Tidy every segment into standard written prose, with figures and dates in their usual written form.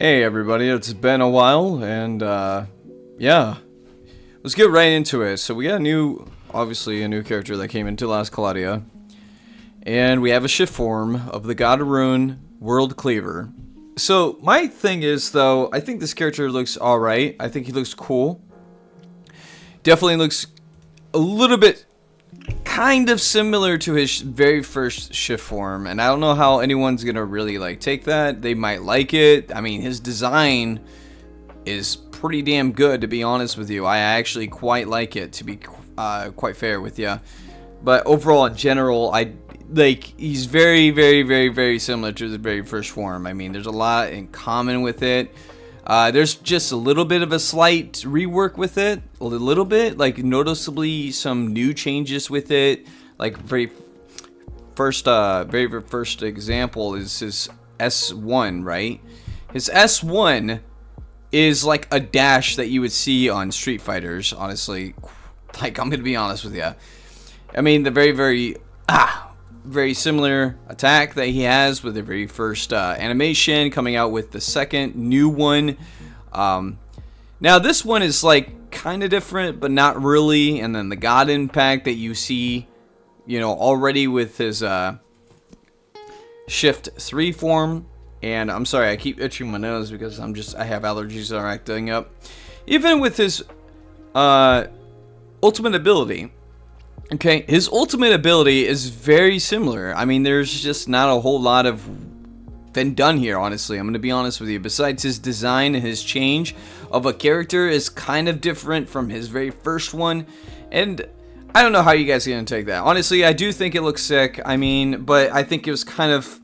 Hey everybody, it's been a while, and yeah, let's get right into it. So we got obviously a new character that came into Last Claudia, and we have a shift form of the God of Ruin World Cleaver. So my thing is, though, I think this character looks alright. I think he looks cool. Definitely looks a little bit kind of similar to his very first shift form, and I don't know how anyone's gonna really take that. They might like it. I mean, his design is pretty damn good, to be honest with you. I actually quite like it, to be quite fair with you. But overall, in general, he's very, very, very, very similar to the very first form. I mean, there's a lot in common with it. There's just a little bit of a slight rework with it, a little bit, noticeably some new changes with it. Like very first example is his S1, right? His S1 is like a dash that you would see on Street Fighters, honestly. I'm gonna be honest with you. I mean, the very similar attack that he has with the very first animation, coming out with the second new one. Now this one is kind of different, but not really. And then the God Impact that you see, already with his Shift 3 form. And I'm sorry, I keep itching my nose because I have allergies that are acting up. Even with his ultimate ability. Okay, his ultimate ability is very similar. I mean, there's just not a whole lot of been done here, honestly. I'm going to be honest with you. Besides his design and his change of a character is kind of different from his very first one. And I don't know how you guys are going to take that. Honestly, I do think it looks sick. I mean, but I think it was kind of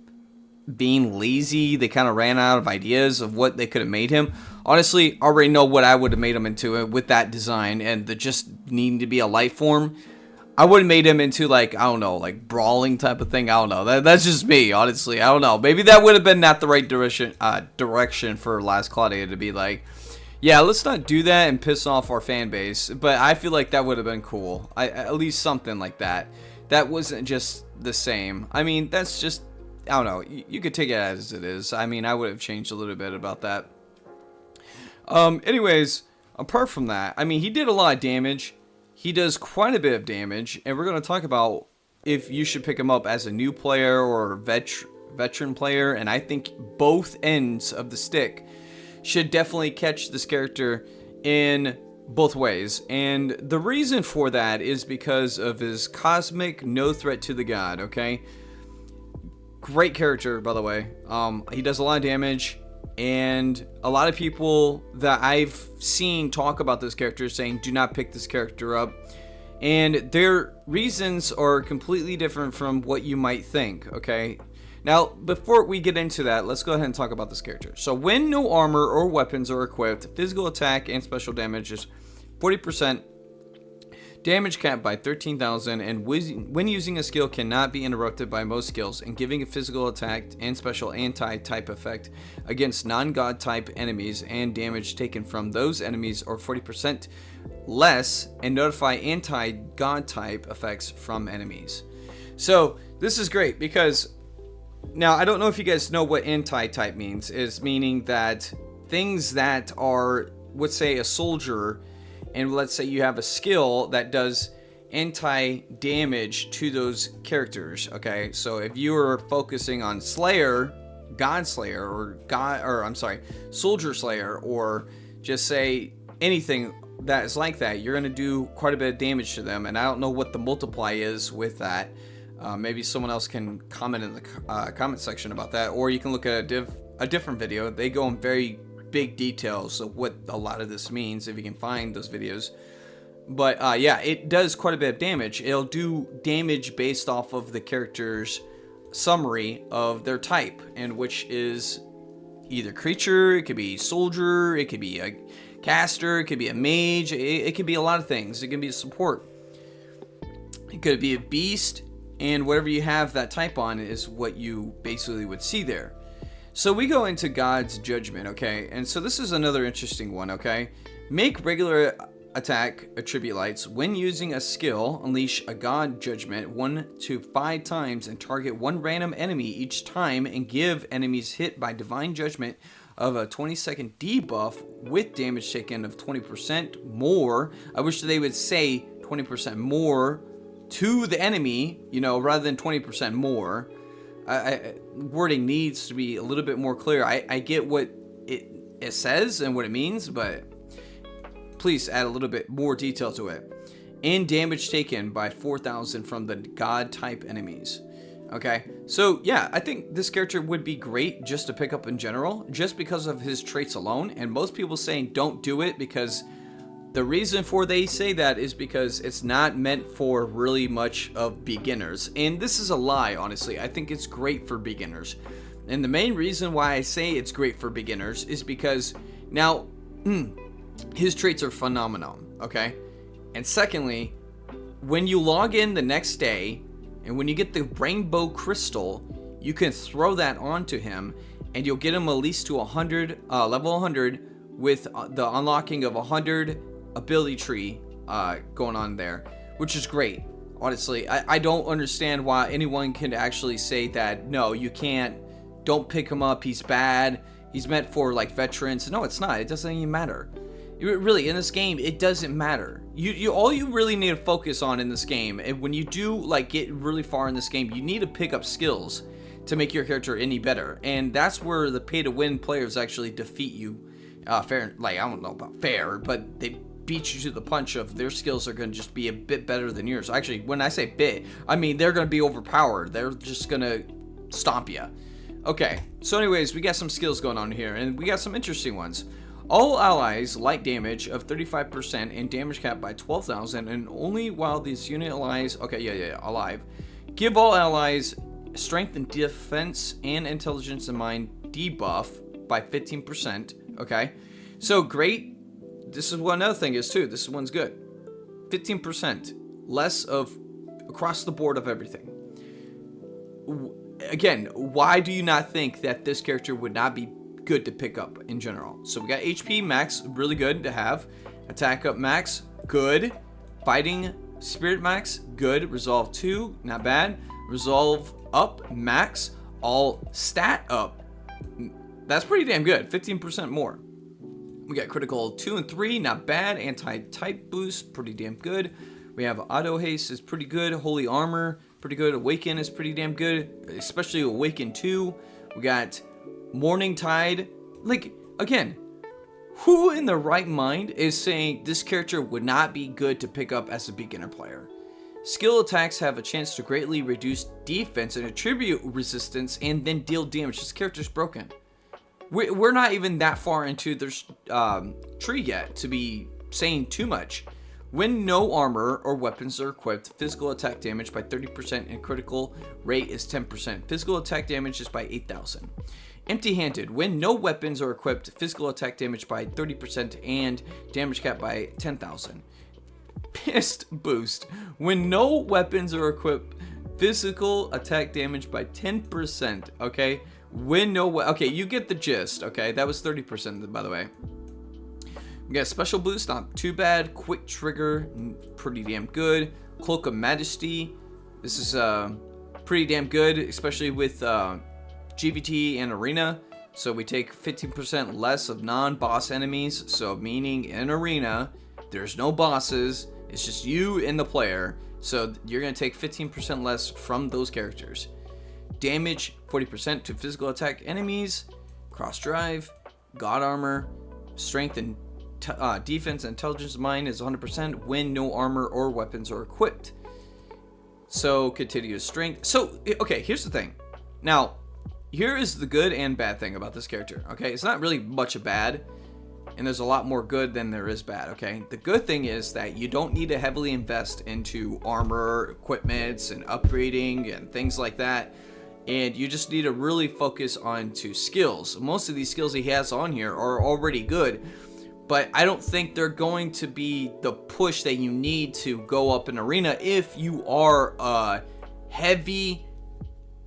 being lazy. They kind of ran out of ideas of what they could have made him. Honestly, I already know what I would have made him into with that design and the just needing to be a life form. I would have made him into I don't know, brawling type of thing. I don't know. That's just me, honestly. I don't know. Maybe that would have been not the right direction for Last Claudia to be yeah, let's not do that and piss off our fan base. But I feel like that would have been cool. At least something like that. That wasn't just the same. I mean, that's just, I don't know. You could take it as it is. I mean, I would have changed a little bit about that. Anyways, apart from that, I mean, he did a lot of damage. He does quite a bit of damage, and we're going to talk about if you should pick him up as a new player or veteran player, and I think both ends of the stick should definitely catch this character in both ways. And the reason for that is because of his cosmic no threat to the god, okay? Great character, by the way. He does a lot of damage. And a lot of people that I've seen talk about this character saying do not pick this character up, and their reasons are completely different from what you might think. Okay, now before we get into that, let's go ahead and talk about this character. So when no armor or weapons are equipped, physical attack and special damage is 40%, damage capped by 13,000, and when using a skill cannot be interrupted by most skills, and giving a physical attack and special anti-type effect against non-god type enemies, and damage taken from those enemies or 40% less, and notify anti-god type effects from enemies. So this is great because now I don't know if you guys know what anti-type means. Is meaning that things that are, let's say, a soldier, and let's say you have a skill that does anti-damage to those characters, okay? So if you are focusing on Slayer, God Slayer, Soldier Slayer, or just say anything that is like that, you're going to do quite a bit of damage to them, and I don't know what the multiply is with that. Maybe someone else can comment in the comment section about that, or you can look at a different video. They go in very big details of what a lot of this means if you can find those videos. But yeah, it does quite a bit of damage. It'll do damage based off of the character's summary of their type, and which is either creature, it could be soldier, it could be a caster, it could be a mage, it could be a lot of things. It can be a support, it could be a beast, and whatever you have that type on is what you basically would see there. So we go into God's Judgment, okay? And so this is another interesting one, okay? Make regular attack attribute lights. When using a skill, unleash a God Judgment 1 to 5 times and target one random enemy each time, and give enemies hit by Divine Judgment of a 20-second debuff with damage taken of 20% more. I wish they would say 20% more to the enemy, you know, rather than 20% more. Wording needs to be a little bit more clear. I get what it says and what it means, but please add a little bit more detail to it. And damage taken by 4,000 from the god type enemies. Okay, so yeah, I think this character would be great just to pick up in general, just because of his traits alone. And most people saying don't do it because the reason for they say that is because it's not meant for really much of beginners. And this is a lie, honestly. I think it's great for beginners. And the main reason why I say it's great for beginners is because now his traits are phenomenal, okay? And secondly, when you log in the next day, and when you get the rainbow crystal, you can throw that onto him, and you'll get him at least to 100, level 100, with the unlocking of 100 ability tree going on there, which is great. Honestly, I don't understand why anyone can actually say that, no, you can't, don't pick him up, he's bad, he's meant for like veterans. No, it's not. It doesn't even matter. Really, in this game, it doesn't matter. You all you really need to focus on in this game, and when you do like get really far in this game, you need to pick up skills to make your character any better, and that's where the pay-to-win players actually defeat you. Fair, like I don't know about fair, but they beat you to the punch of their skills are going to just be a bit better than yours. Actually, when I say bit, I mean they're going to be overpowered. They're just going to stomp you. Okay, so anyways, we got some skills going on here, and we got some interesting ones. All allies light damage of 35% and damage cap by 12,000, and only while these unit allies, alive. Give all allies strength and defense and intelligence in mind debuff by 15%. Okay, so great. This is what another thing is too. This one's good. 15% less of across the board of everything. Again, why do you not think that this character would not be good to pick up in general? So we got HP max, really good to have. Attack up max, good. Fighting spirit max, good. Resolve 2, not bad. Resolve up max, all stat up. That's pretty damn good. 15% more. We got critical 2 and 3, not bad. Anti-type boost, pretty damn good. We have auto haste is pretty good. Holy armor, pretty good. Awaken is pretty damn good, especially Awaken 2. We got Morning Tide. Like, again, who in the right mind is saying this character would not be good to pick up as a beginner player? Skill attacks have a chance to greatly reduce defense and attribute resistance and then deal damage. This character's broken. We're not even that far into their tree yet to be saying too much. When no armor or weapons are equipped, physical attack damage by 30% and critical rate is 10%. Physical attack damage is by 8,000. Empty-handed. When no weapons are equipped, physical attack damage by 30% and damage cap by 10,000. Pissed boost. When no weapons are equipped, physical attack damage by 10%. Okay? When no okay, you get the gist. Okay? That was 30%, by the way. We got special boost, not too bad. Quick trigger, pretty damn good. Cloak of Majesty. This is pretty damn good, especially with GVT and Arena. So we take 15% less of non-boss enemies. So meaning in Arena, there's no bosses. It's just you and the player. So you're going to take 15% less from those characters. Damage 40% to physical attack enemies. Cross drive. God armor. Strength and defense and intelligence mine is 100% when no armor or weapons are equipped. So continuous strength. So, okay, here's the thing. Now, here is the good and bad thing about this character, okay? It's not really much of bad, and there's a lot more good than there is bad, okay? The good thing is that you don't need to heavily invest into armor, equipments, and upgrading and things like that, and you just need to really focus on skills. Most of these skills he has on here are already good, but I don't think they're going to be the push that you need to go up in Arena if you are a heavy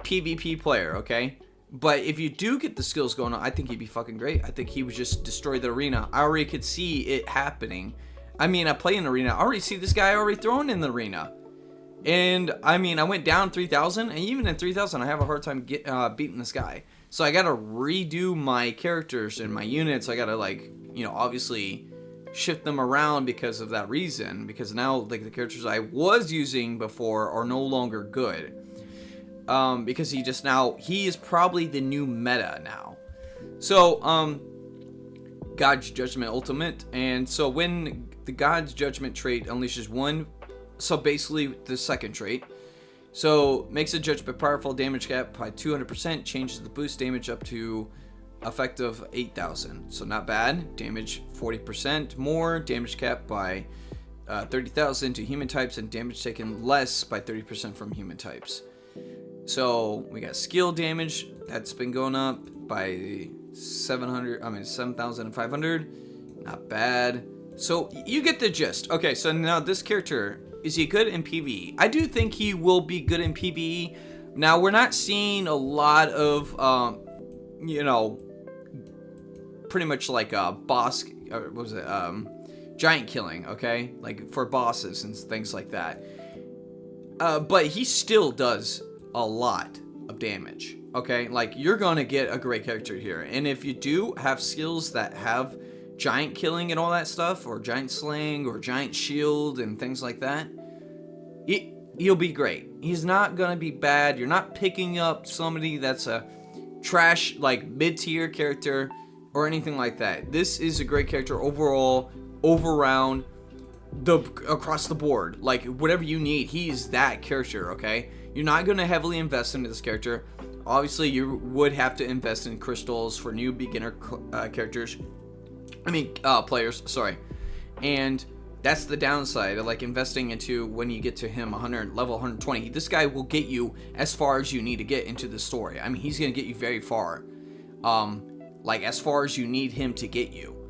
PvP player, okay? But if you do get the skills going on, I think he'd be fucking great. I think he would just destroy the Arena. I already could see it happening. I mean, I play in Arena. I already see this guy already thrown in the Arena. And, I mean, I went down 3,000, and even in 3,000, I have a hard time beating this guy. So I gotta redo my characters and my units. I gotta, like, you know, obviously shift them around because of that reason. Because now, like, the characters I was using before are no longer good. Because he is probably the new meta now. So, God's Judgment Ultimate. And so when the God's Judgment trait unleashes one, so basically the second trait. So makes a judgment powerful, damage cap by 200%, changes the boost damage up to effective 8,000. So not bad. Damage 40% more, damage cap by 30,000 to human types, and damage taken less by 30% from human types. So we got skill damage that's been going up by 7,500. Not bad. So you get the gist. Okay, so now this character, is he good in PvE? I do think he will be good in PvE. Now we're not seeing a lot of, you know, pretty much like a boss. What was it? Giant killing. Okay, like for bosses and things like that. But he still does a lot of damage. Okay, like you're gonna get a great character here, and if you do have skills that have giant killing and all that stuff, or giant slaying, or giant shield and things like that, he'll be great. He's not gonna be bad. You're not picking up somebody that's a trash, like mid-tier character or anything like that. This is a great character overall, around across the board. Like whatever you need, he's that character. Okay, you're not gonna heavily invest into this character. Obviously, you would have to invest in crystals for new beginner characters. Players, sorry. And that's the downside of like investing into when you get to him level 120. This guy will get you as far as you need to get into the story. I mean, he's going to get you very far. Like as far as you need him to get you.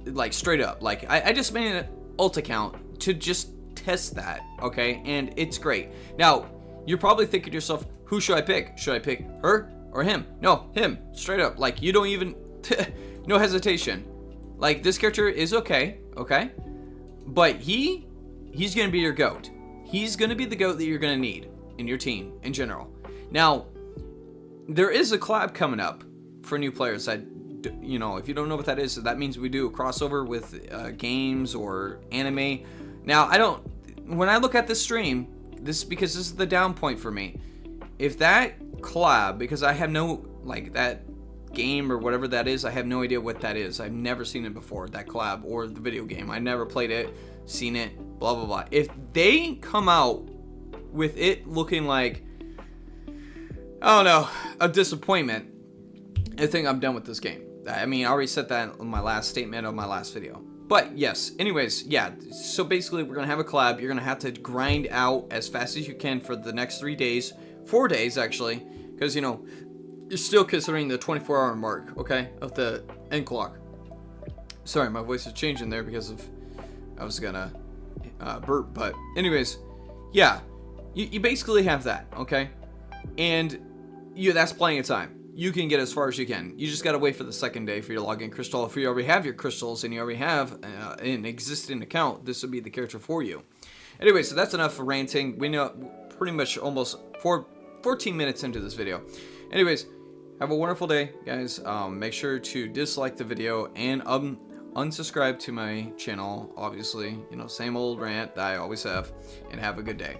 Like straight up. Like I just made an ult account to just test that, okay? And it's great. Now, you're probably thinking to yourself, who should I pick? Should I pick her or him? No, him. Straight up. Like you don't even no hesitation. Like this character is okay, but he's gonna be your GOAT. He's gonna be the GOAT that you're gonna need in your team in general. Now, there is a collab coming up for new players. You know, if you don't know what that is, that means we do a crossover with games or anime. Now, when I look at this stream, because this is the down point for me. If that collab, because I have no, like that game or whatever that is, I have no idea what that is. I've never seen it before, that collab or the video game. I never played it, seen it, blah blah blah. If they come out with it looking like, I don't know, a disappointment, I think I'm done with this game. I mean, I already said that in my last statement of my last video. But yes, anyways, yeah, so basically we're gonna have a collab. You're gonna have to grind out as fast as you can for the next 3 days, 4 days actually, because you know you're still considering the 24-hour mark, okay, of the end clock. Sorry, my voice is changing there because of I was gonna burp, but anyways, yeah, you basically have that, okay, and that's plenty of time. You can get as far as you can. You just gotta wait for the second day for your login crystal. If you already have your crystals and you already have an existing account, this would be the character for you. Anyway, so that's enough for ranting. We know pretty much almost 14 minutes into this video. Anyways, have a wonderful day, guys. Make sure to dislike the video and unsubscribe to my channel. Obviously, you know, same old rant that I always have. And have a good day.